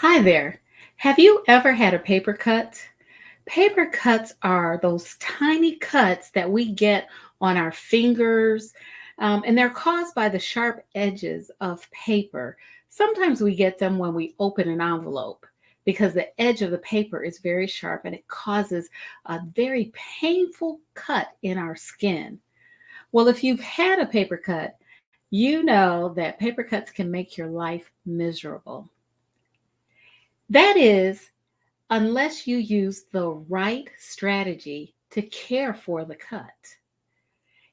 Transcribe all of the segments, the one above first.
Hi there. Have you ever had a paper cut? Paper cuts are those tiny cuts that we get on our fingers, and they're caused by the sharp edges of paper. Sometimes we get them when we open an envelope because the edge of the paper is very sharp and it causes a very painful cut in our skin. Well, if you've had a paper cut, you know that paper cuts can make your life miserable. That is, unless you use the right strategy to care for the cut.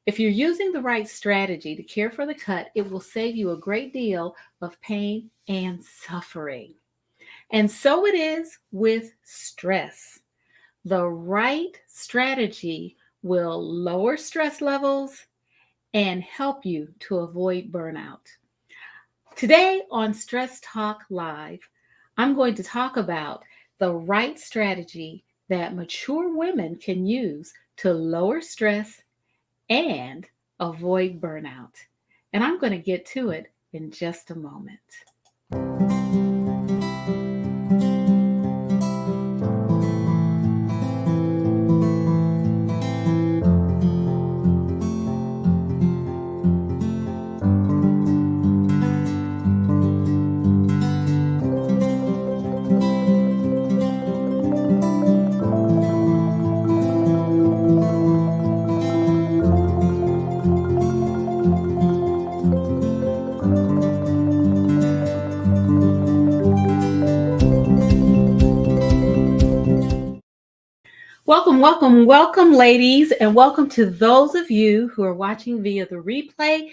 If you're using the right strategy to care for the cut, it will save you a great deal of pain and suffering. And so it is with stress. The right strategy will lower stress levels and help you to avoid burnout. Today on Stress Talk Live, I'm going to talk about the right strategy that mature women can use to lower stress and avoid burnout. And I'm going to get to it in just a moment. Welcome, welcome, welcome, ladies, and welcome to those of you who are watching via the replay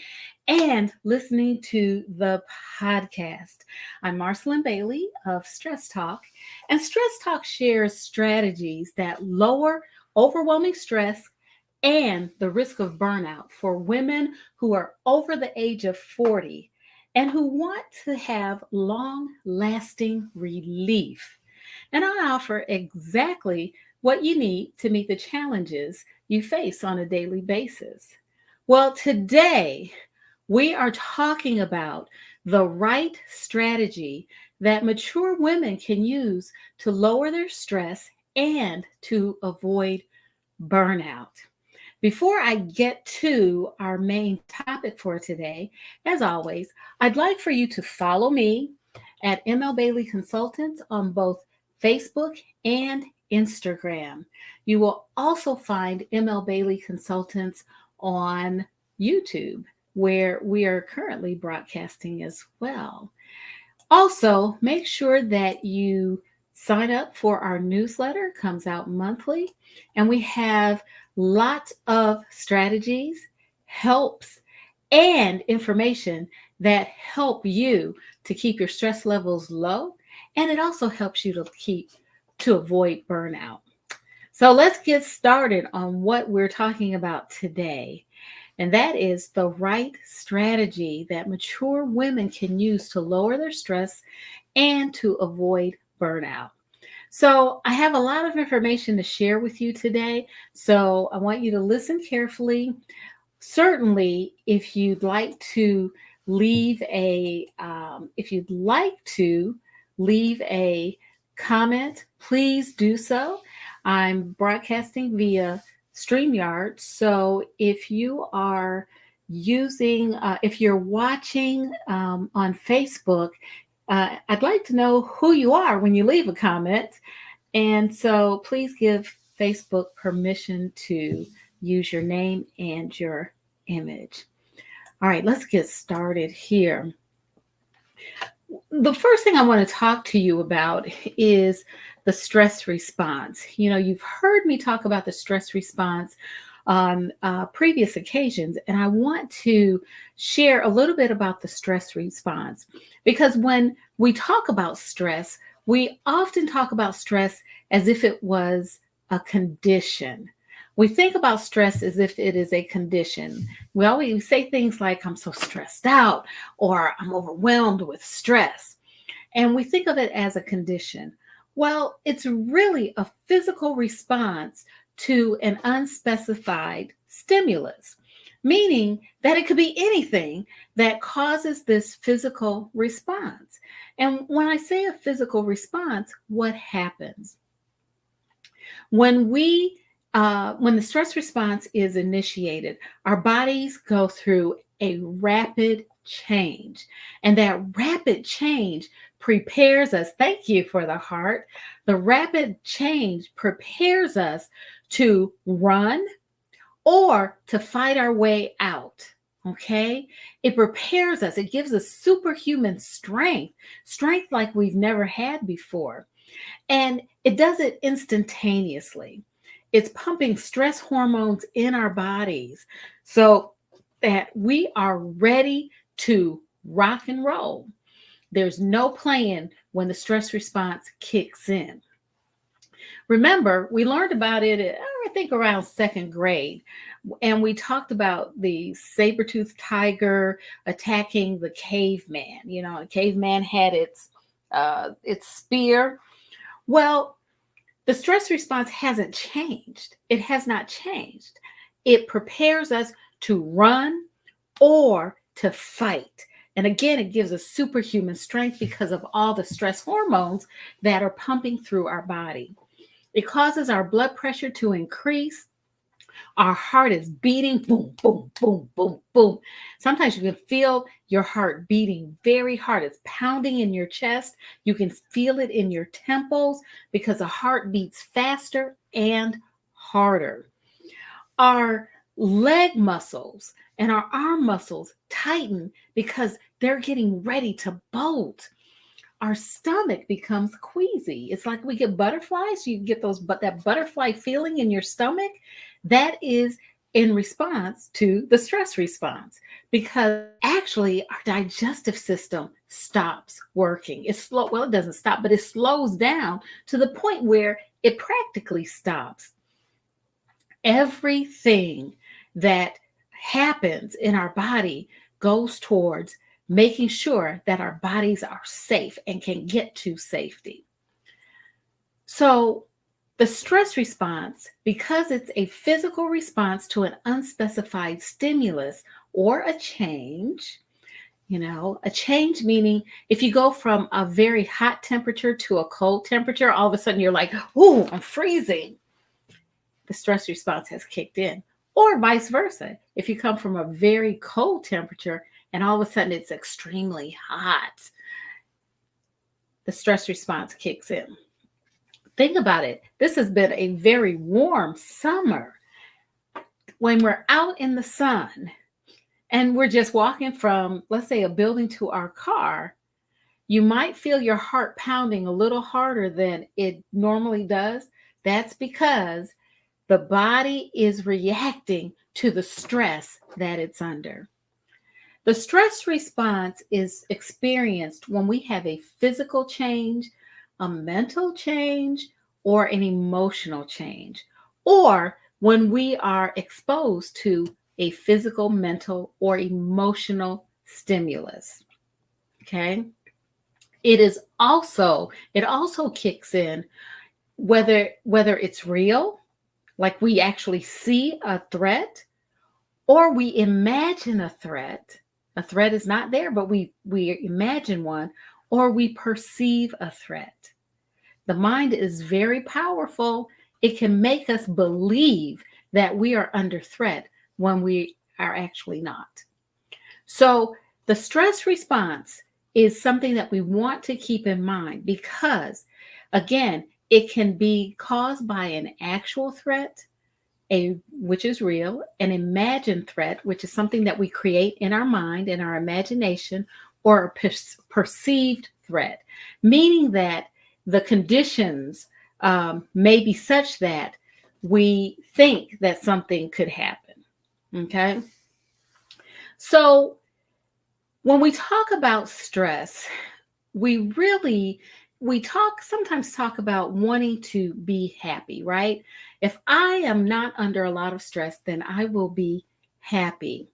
and listening to the podcast. I'm Marcyline Bailey of Stress Talk, and Stress Talk shares strategies that lower overwhelming stress and the risk of burnout for women who are over the age of 40 and who want to have long lasting relief. And I offer exactly what you need to meet the challenges you face on a daily basis. Well, today we are talking about the right strategy that mature women can use to lower their stress and to avoid burnout. Before I get to our main topic for today, as always, I'd like for you to follow me at ML Bailey Consultants on both Facebook and Instagram. You will also find ML Bailey Consultants on YouTube, where we are currently broadcasting as well. Also, make sure that you sign up for our newsletter. It comes out monthly, and we have lots of strategies, helps, and information that help you to keep your stress levels low, and it also helps you to avoid burnout. So let's get started on what we're talking about today. And that is the right strategy that mature women can use to lower their stress and to avoid burnout. So, I have a lot of information to share with you today. So, I want you to listen carefully. Certainly, if you'd like to leave a comment, please do so. I'm broadcasting via StreamYard. So if you're watching on Facebook, I'd like to know who you are when you leave a comment. And so please give Facebook permission to use your name and your image. All right, let's get started here. The first thing I want to talk to you about is the stress response. You know, you've heard me talk about the stress response on previous occasions, and I want to share a little bit about the stress response because when we talk about stress, we often talk about stress as if it was a condition. We think about stress as if it is a condition. We always say things like, I'm so stressed out, or I'm overwhelmed with stress. And we think of it as a condition. Well, it's really a physical response to an unspecified stimulus. meaning that it could be anything that causes this physical response. And when I say a physical response, what happens? When when the stress response is initiated, our bodies go through a rapid change. And that rapid change prepares us. Thank you for the heart. The rapid change prepares us to run or to fight our way out. Okay. It prepares us. It gives us superhuman strength, strength like we've never had before. And it does it instantaneously. It's pumping stress hormones in our bodies so that we are ready to rock and roll. There's no playing when the stress response kicks in. Remember, we learned about it, I think, around second grade. And we talked about the saber-toothed tiger attacking the caveman. You know, the caveman had its spear. Well, the stress response hasn't changed. It has not changed. It prepares us to run or to fight. And again, it gives us superhuman strength because of all the stress hormones that are pumping through our body. It causes our blood pressure to increase. Our heart is beating, boom, boom, boom, boom, boom. Sometimes you can feel your heart beating very hard. It's pounding in your chest. You can feel it in your temples because the heart beats faster and harder. Our leg muscles and our arm muscles tighten because they're getting ready to bolt. Our stomach becomes queasy. It's like we get butterflies. You get that butterfly feeling in your stomach. That is in response to the stress response, because actually our digestive system stops working. It's slow. Well, it doesn't stop, but it slows down to the point where it practically stops. Everything that happens in our body goes towards making sure that our bodies are safe and can get to safety. So the stress response, because it's a physical response to an unspecified stimulus or a change, a change meaning if you go from a very hot temperature to a cold temperature, all of a sudden you're like, oh, I'm freezing. The stress response has kicked in. Or vice versa. If you come from a very cold temperature and all of a sudden it's extremely hot, the stress response kicks in. Think about it. This has been a very warm summer. When we're out in the sun and we're just walking from, let's say, a building to our car, you might feel your heart pounding a little harder than it normally does. That's because the body is reacting to the stress that it's under. The stress response is experienced when we have a physical change, a mental change, or an emotional change, or when we are exposed to a physical, mental, or emotional stimulus. Okay? It also kicks in whether it's real, like we actually see a threat, or we imagine a threat. A threat is not there, but we imagine one, or we perceive a threat. The mind is very powerful. It can make us believe that we are under threat when we are actually not. So the stress response is something that we want to keep in mind because, again, it can be caused by an actual threat, which is real, an imagined threat, which is something that we create in our mind, in our imagination, or a perceived threat, meaning that the conditions may be such that we think that something could happen. Okay? So when we talk about stress, we sometimes talk about wanting to be happy, right? If I am not under a lot of stress, then I will be happy.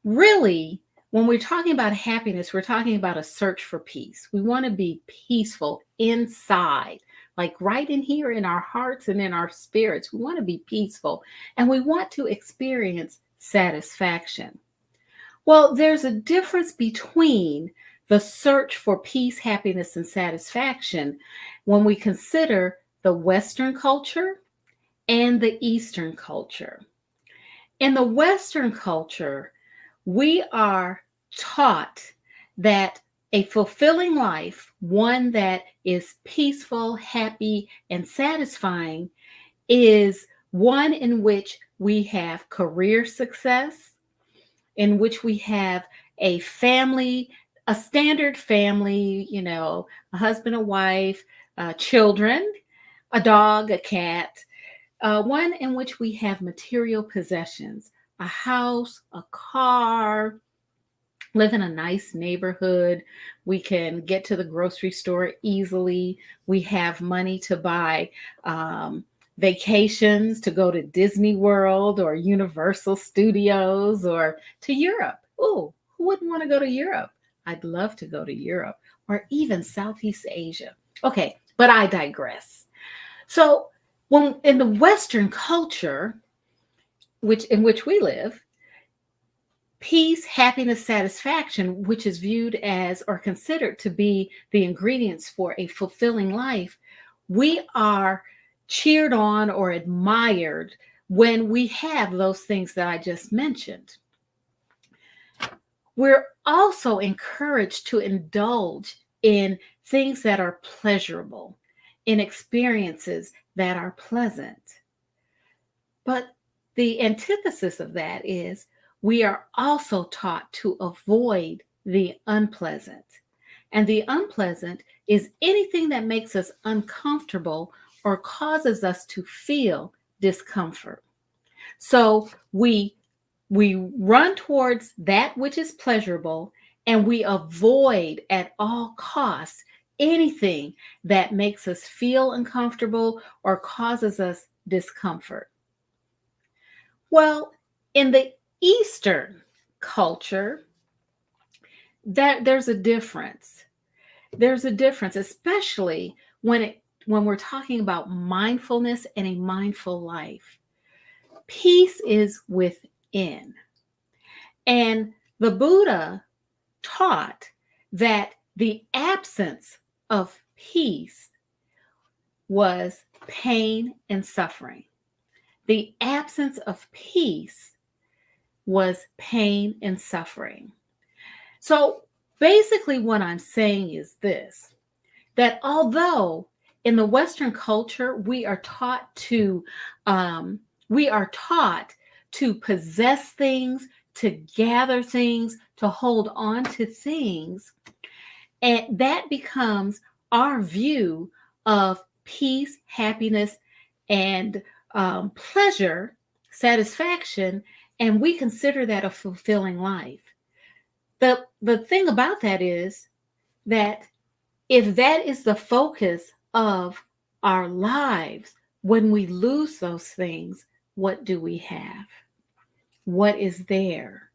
Really, when we're talking about happiness, we're talking about a search for peace. We want to be peaceful inside, like right in here in our hearts and in our spirits. We want to be peaceful and we want to experience satisfaction. Well, there's a difference between the search for peace, happiness, and satisfaction when we consider the Western culture and the Eastern culture. In the Western culture, we are taught that a fulfilling life, one that is peaceful, happy, and satisfying, is one in which we have career success, in which we have a family, a standard family, a husband, a wife, children, a dog, a cat, one in which we have material possessions, a house, a car, live in a nice neighborhood. We can get to the grocery store easily. We have money to buy vacations, to go to Disney World or Universal Studios or to Europe. Oh, who wouldn't want to go to Europe? I'd love to go to Europe or even Southeast Asia. Okay, but I digress. So when in the Western culture, in which we live, peace, happiness, satisfaction, which is viewed as or considered to be the ingredients for a fulfilling life, we are cheered on or admired when we have those things that I just mentioned. We're also encouraged to indulge in things that are pleasurable, in experiences that are pleasant. But the antithesis of that is we are also taught to avoid the unpleasant. And the unpleasant is anything that makes us uncomfortable or causes us to feel discomfort. So we run towards that which is pleasurable, and we avoid at all costs anything that makes us feel uncomfortable or causes us discomfort. Well, in the Eastern culture, there's a difference. There's a difference, especially when we're talking about mindfulness and a mindful life. Peace is within. And the Buddha taught that the absence of peace was pain and suffering. The absence of peace was pain and suffering. So basically what I'm saying is this, that although in the Western culture we are taught to possess things, to gather things, to hold on to things, and that becomes our view of peace, happiness, and pleasure, satisfaction, and we consider that a fulfilling life. The thing about that is that if that is the focus of our lives, when we lose those things, what do we have? What is there?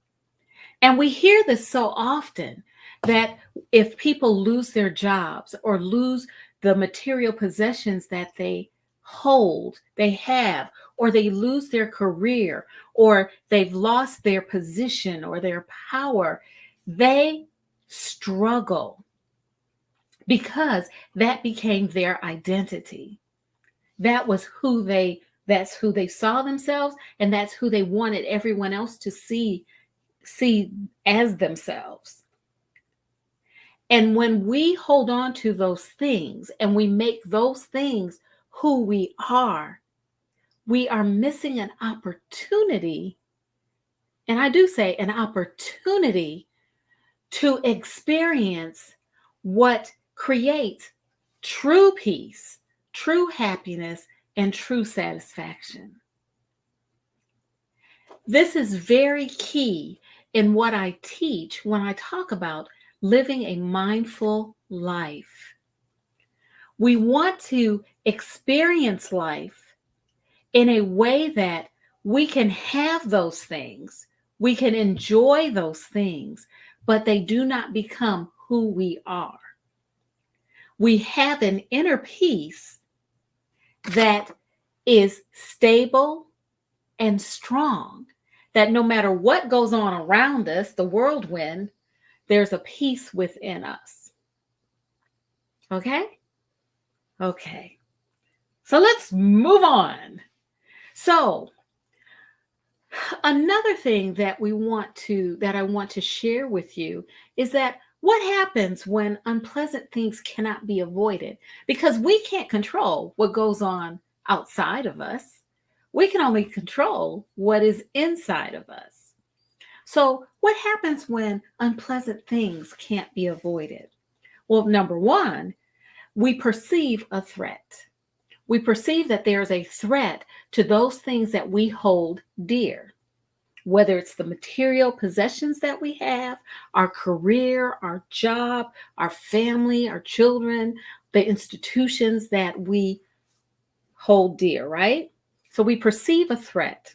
And we hear this so often, that if people lose their jobs or lose the material possessions that they have, or they lose their career, or they've lost their position or their power, they struggle because that became their identity. That's who they saw themselves, and that's who they wanted everyone else to see as themselves. And when we hold on to those things and we make those things who we are missing an opportunity. And I do say an opportunity to experience what creates true peace, true happiness, and true satisfaction. This is very key in what I teach when I talk about living a mindful life. We want to experience life in a way that we can have those things, we can enjoy those things, but they do not become who we are. We have an inner peace that is stable and strong, that no matter what goes on around us, the whirlwind, there's a peace within us. Okay? Okay. So let's move on. So, another thing that I want to share with you is that what happens when unpleasant things cannot be avoided? Because we can't control what goes on outside of us. We can only control what is inside of us. So, what happens when unpleasant things can't be avoided? Well, number one, we perceive a threat. We perceive that there's a threat to those things that we hold dear, whether it's the material possessions that we have, our career, our job, our family, our children, the institutions that we hold dear, right? So we perceive a threat.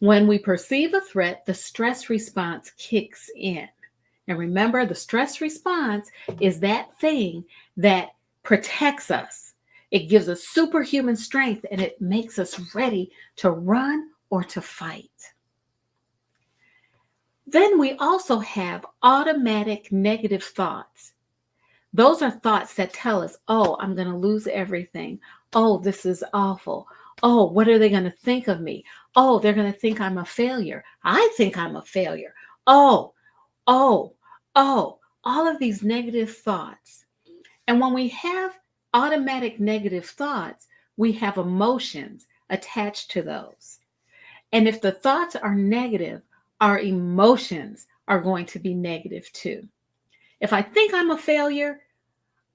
When we perceive a threat, the stress response kicks in. And remember, the stress response is that thing that protects us. It gives us superhuman strength and it makes us ready to run or to fight. Then we also have automatic negative thoughts. Those are thoughts that tell us, oh, I'm going to lose everything. Oh, this is awful. Oh, what are they going to think of me? Oh, they're going to think I'm a failure. I think I'm a failure. Oh, oh, oh, all of these negative thoughts. And when we have automatic negative thoughts, we have emotions attached to those. And if the thoughts are negative, our emotions are going to be negative too. If I think I'm a failure,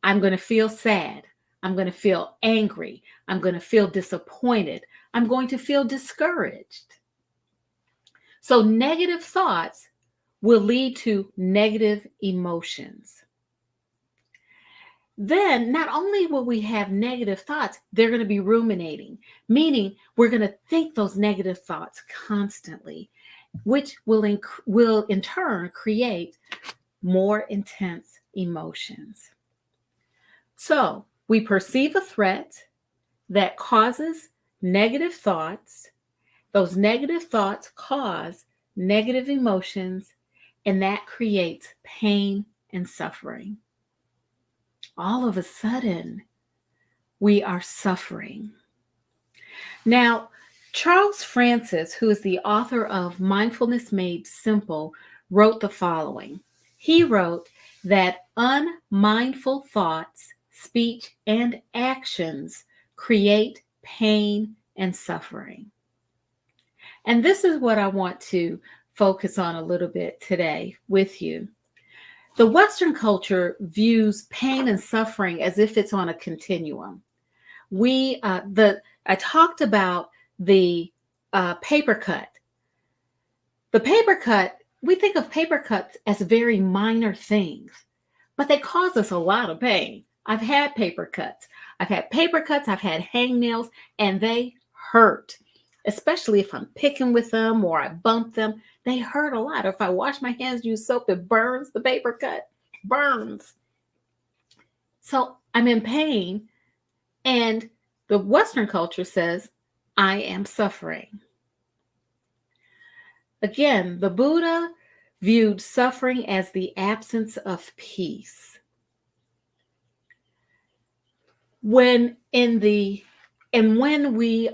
I'm going to feel sad. I'm going to feel angry. I'm going to feel disappointed. I'm going to feel discouraged. So negative thoughts will lead to negative emotions. Then not only will we have negative thoughts, they're going to be ruminating, meaning we're going to think those negative thoughts constantly, which will in turn create more intense emotions. So we perceive a threat that causes negative thoughts. Those negative thoughts cause negative emotions, and that creates pain and suffering. All of a sudden, we are suffering. Now, Charles Francis, who is the author of Mindfulness Made Simple, wrote the following. He wrote that unmindful thoughts, speech, and actions create pain and suffering. And this is what I want to focus on a little bit today with you. The Western culture views pain and suffering as if it's on a continuum. I talked about the paper cut. The paper cut, we think of paper cuts as very minor things, but they cause us a lot of pain. I've had paper cuts. I've had hangnails, and they hurt, especially if I'm picking with them or I bump them. They hurt a lot. If I wash my hands, use soap, it burns. The paper cut burns. So I'm in pain, and the Western culture says, I am suffering. Again, the Buddha viewed suffering as the absence of peace. When we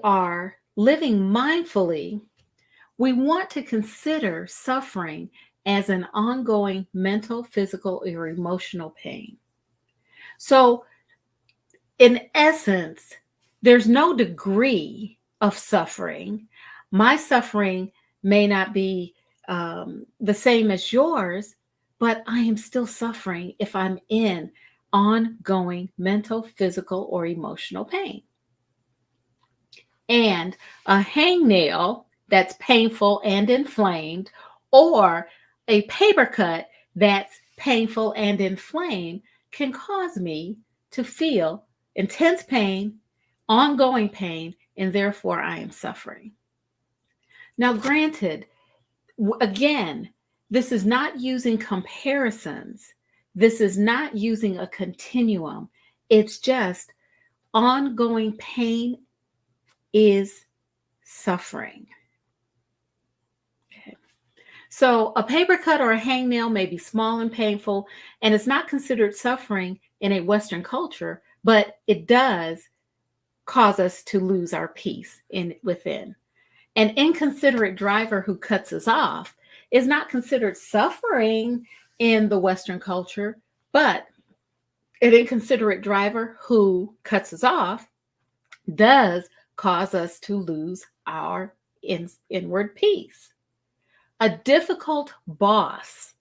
are living mindfully, we want to consider suffering as an ongoing mental, physical, or emotional pain. So, in essence, there's no degree of suffering. My suffering may not be the same as yours, but I am still suffering if I'm in ongoing mental, physical, or emotional pain. And a hangnail that's painful and inflamed, or a paper cut that's painful and inflamed, can cause me to feel intense pain, ongoing pain, and therefore I am suffering. Now, granted, again, this is not using comparisons. This is not using a continuum. It's just ongoing pain is suffering. So a paper cut or a hangnail may be small and painful, and it's not considered suffering in a Western culture, but it does cause us to lose our peace within. An inconsiderate driver who cuts us off is not considered suffering in the Western culture, but an inconsiderate driver who cuts us off does cause us to lose our inward peace. A difficult boss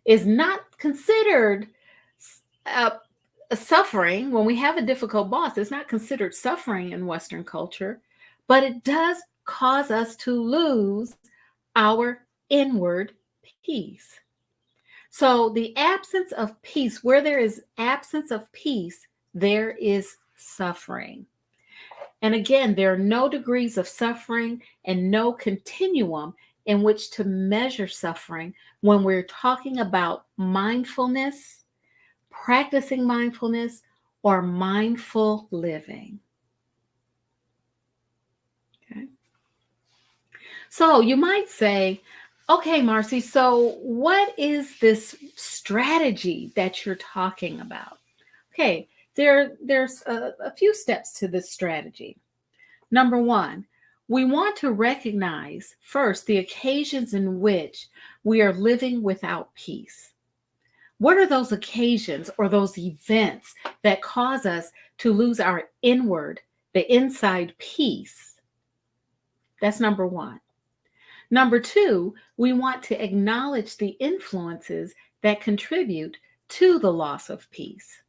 is not considered a suffering. When we have a difficult boss, it's not considered suffering in Western culture, but it does cause us to lose our inward peace. So the absence of peace, where there is absence of peace, there is suffering. And again, there are no degrees of suffering and no continuum in which to measure suffering when we're talking about mindfulness, practicing mindfulness, or mindful living. Okay. So you might say, okay, Marcy, so what is this strategy that you're talking about? Okay, there's a few steps to this strategy. Number one, we want to recognize first the occasions in which we are living without peace. What are those occasions or those events that cause us to lose our inward, the inside peace? That's number one. Number two, we want to acknowledge the influences that contribute to the loss of peace.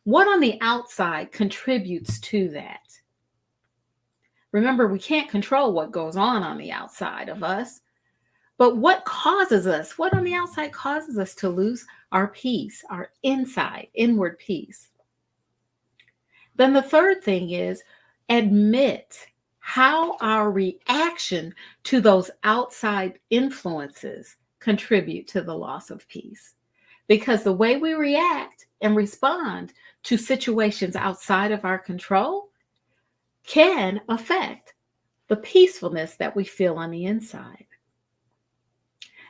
What on the outside contributes to that? Remember, we can't control what goes on the outside of us, but what causes us, what on the outside causes us to lose our peace, our inward peace? Then the third thing is admit how our reaction to those outside influences contribute to the loss of peace. Because the way we react and respond to situations outside of our control can affect the peacefulness that we feel on the inside.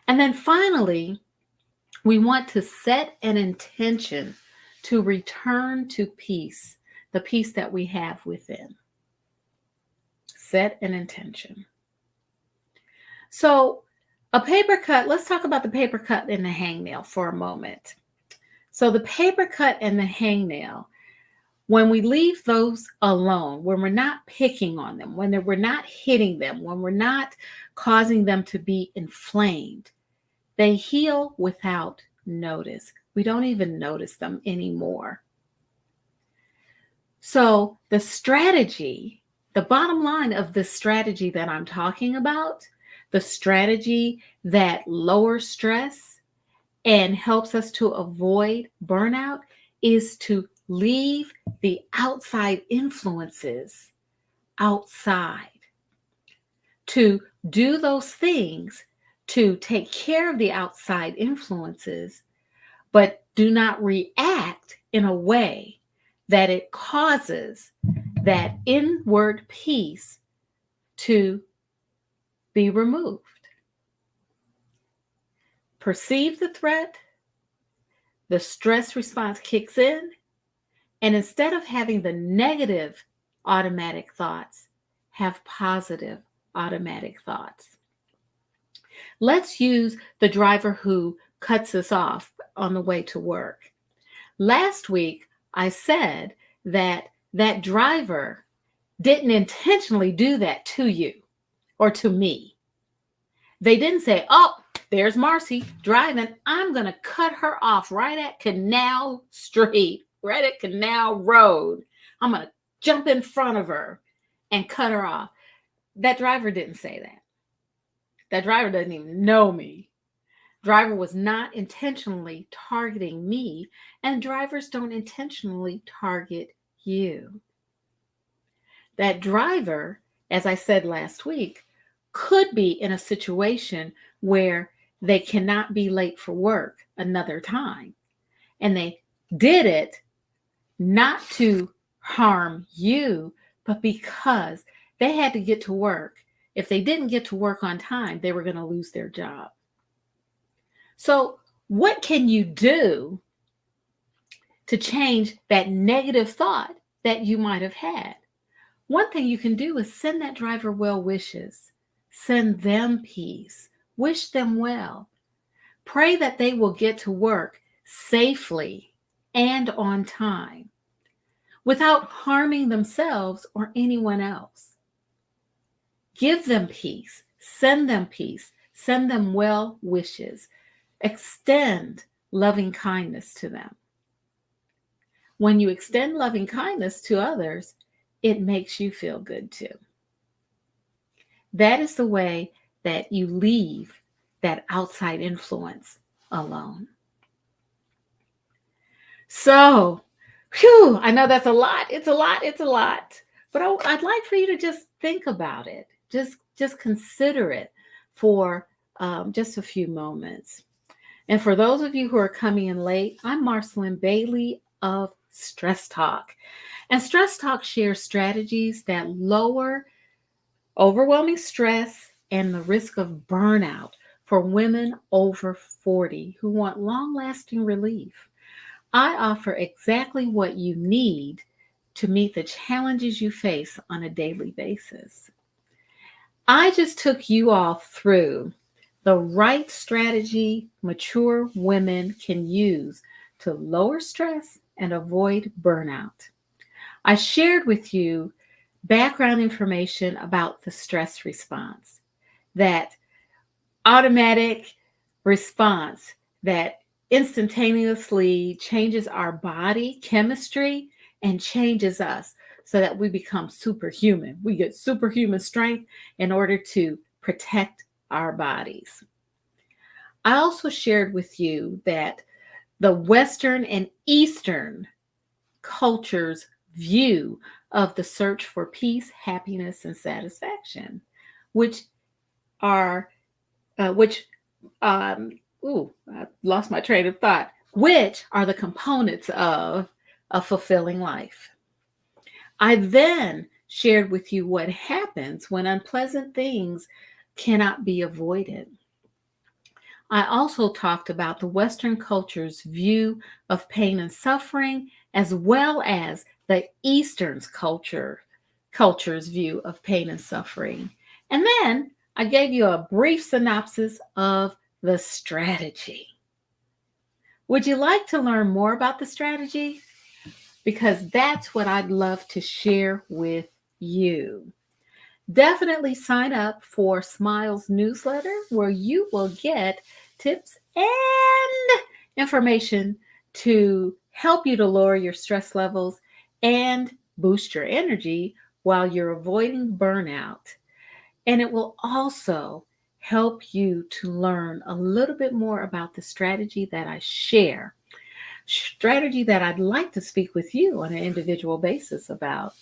And then finally, we want to set an intention to return to peace, the peace that we have within. Set an intention. So a paper cut, let's talk about the paper cut and the hangnail for a moment. So the paper cut and the hangnail, when we leave those alone, when we're not picking on them, when we're not hitting them, when we're not causing them to be inflamed, they heal without notice. We don't even notice them anymore. So the strategy, the bottom line of the strategy that I'm talking about, the strategy that lowers stress and helps us to avoid burnout, is to leave the outside influences outside, to do those things to take care of the outside influences, but do not react in a way that it causes that inward peace to be removed. Perceive the threat, the stress response kicks in, and instead of having the negative automatic thoughts, have positive automatic thoughts. Let's use the driver who cuts us off on the way to work. Last week, I said that that driver didn't intentionally do that to you or to me. They didn't say, oh, there's Marcy driving. I'm going to cut her off right at Canal Street, right at Canal Road. I'm going to jump in front of her and cut her off. That driver didn't say that. That driver doesn't even know me. Driver was not intentionally targeting me, and drivers don't intentionally target you. That driver, as I said last week, could be in a situation where they cannot be late for work another time. And they did it not to harm you, but because they had to get to work. If they didn't get to work on time, they were going to lose their job. So, what can you do to change that negative thought that you might have had? One thing you can do is send that driver well wishes, send them peace, wish them well. Pray that they will get to work safely and on time without harming themselves or anyone else. Give them peace, send them well wishes, extend loving kindness to them. When you extend loving kindness to others, it makes you feel good too. That is the way that you leave that outside influence alone. So, I know that's a lot. It's a lot. But I'd like for you to just think about it. Just consider it for just a few moments. And for those of you who are coming in late, I'm Marcyline Bailey of Stress Talk. And Stress Talk shares strategies that lower overwhelming stress and the risk of burnout for women over 40 who want long-lasting relief. I offer exactly what you need to meet the challenges you face on a daily basis. I just took you all through the right strategy mature women can use to lower stress and avoid burnout. I shared with you background information about the stress response, that automatic response that instantaneously changes our body chemistry and changes us so that we become superhuman. We get superhuman strength in order to protect our bodies. I also shared with you that the Western and Eastern cultures' view of the search for peace, happiness, and satisfaction, which are, I lost my train of thought, which are the components of a fulfilling life. I then shared with you what happens when unpleasant things cannot be avoided. I also talked about the Western culture's view of pain and suffering, as well as the Eastern's culture's view of pain and suffering. And then I gave you a brief synopsis of the strategy. Would you like to learn more about the strategy? Because that's what I'd love to share with you. Definitely sign up for Smile's newsletter, where you will get tips and information to help you to lower your stress levels and boost your energy while you're avoiding burnout. And it will also help you to learn a little bit more about the strategy that I share, strategy that I'd like to speak with you on an individual basis about.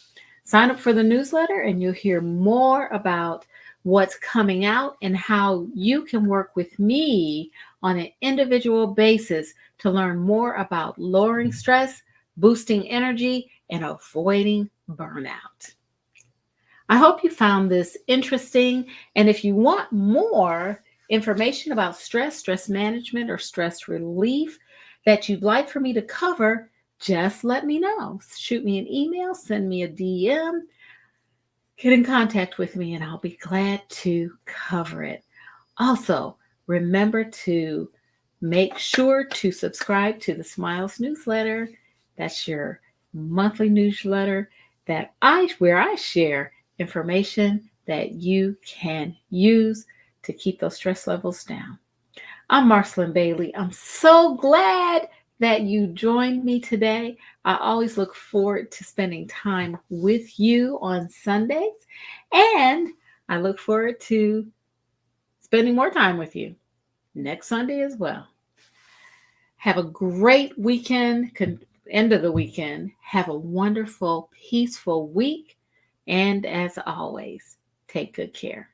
Sign up for the newsletter and you'll hear more about what's coming out and how you can work with me on an individual basis to learn more about lowering stress, boosting energy, and avoiding burnout. I hope you found this interesting. And if you want more information about stress management, or stress relief that you'd like for me to cover, just let me know. Shoot me an email, send me a DM, get in contact with me, and I'll be glad to cover it. Also, remember to make sure to subscribe to the Smiles newsletter. That's your monthly newsletter where I share information that you can use to keep those stress levels down. I'm Marcyline Bailey. I'm so glad that you joined me today. I always look forward to spending time with you on Sundays, and I look forward to spending more time with you next Sunday as well. Have a great weekend, end of the weekend. Have a wonderful, peaceful week. And as always, take good care.